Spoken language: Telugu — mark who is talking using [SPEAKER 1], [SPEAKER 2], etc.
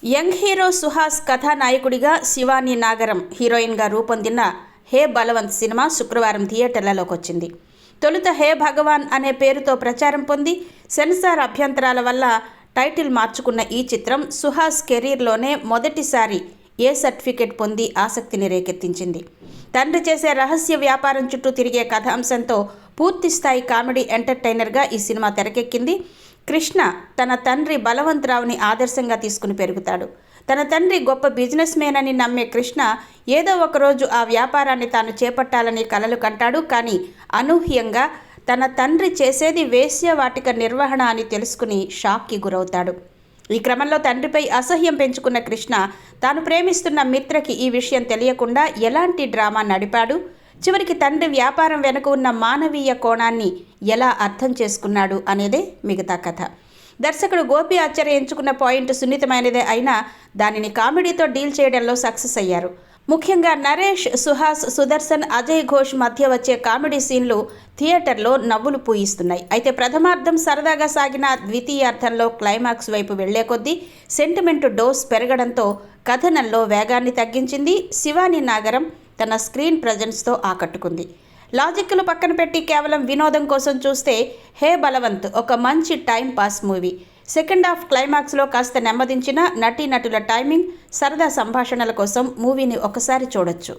[SPEAKER 1] యంగ్ హీరో సుహాస్ కథానాయకుడిగా శివాని నాగరం హీరోయిన్గా రూపొందిన హే బలవంత్ సినిమా శుక్రవారం థియేటర్లలోకి వచ్చింది. తొలుత హే భగవాన్ అనే పేరుతో ప్రచారం పొంది సెన్సార్ అభ్యంతరాల వల్ల టైటిల్ మార్చుకున్న ఈ చిత్రం సుహాస్ కెరీర్లోనే మొదటిసారి ఏ సర్టిఫికెట్ పొంది ఆసక్తిని రేకెత్తించింది. తండ్రి చేసే రహస్య వ్యాపారం చుట్టూ తిరిగే కథాంశంతో పూర్తిస్థాయి కామెడీ ఎంటర్టైనర్గా ఈ సినిమా తెరకెక్కింది. కృష్ణ తన తండ్రి బలవంత్ రావుని ఆదర్శంగా తీసుకుని పెరుగుతాడు. తన తండ్రి గొప్ప బిజినెస్ మ్యాన్ అని నమ్మే కృష్ణ ఏదో ఒకరోజు ఆ వ్యాపారాన్ని తాను చేపట్టాలని కలలు కంటాడు. కానీ అనూహ్యంగా తన తండ్రి చేసేది వేశ్యావాటిక నిర్వహణ అని తెలుసుకుని షాక్కి గురవుతాడు. ఈ క్రమంలో తండ్రిపై అసహ్యం పెంచుకున్న కృష్ణ తాను ప్రేమిస్తున్న మిత్రకి ఈ విషయం తెలియకుండా ఎలాంటి డ్రామా నడిపాడు, చివరికి తండ్రి వ్యాపారం వెనుక ఉన్న మానవీయ కోణాన్ని ఎలా అర్థం చేసుకున్నాడు అనేదే మిగతా కథ. దర్శకుడు గోపి ఆచార్య ఎంచుకున్న పాయింట్ సున్నితమైనదే అయినా దానిని కామెడీతో డీల్ చేయడంలో సక్సెస్ అయ్యారు. ముఖ్యంగా నరేష్, సుహాస్, సుదర్శన్, అజయ్ ఘోష్ మధ్య వచ్చే కామెడీ సీన్లు థియేటర్లో నవ్వులు పూయిస్తున్నాయి. అయితే ప్రథమార్థం సరదాగా సాగిన ద్వితీయార్థంలో క్లైమాక్స్ వైపు వెళ్లే కొద్దీ సెంటిమెంట్ డోస్ పెరగడంతో కథనంలో వేగాన్ని తగ్గించింది. శివాని నాగరం తన స్క్రీన్ ప్రజెన్స్తో ఆకట్టుకుంది. లాజిక్లు పక్కన పెట్టి కేవలం వినోదం కోసం చూస్తే హే బలవంత్ ఒక మంచి time pass movie. Second half క్లైమాక్స్లో కాస్త నెమ్మదించిన నటీనటుల టైమింగ్, సరదా సంభాషణల కోసం మూవీని ఒకసారి చూడొచ్చు.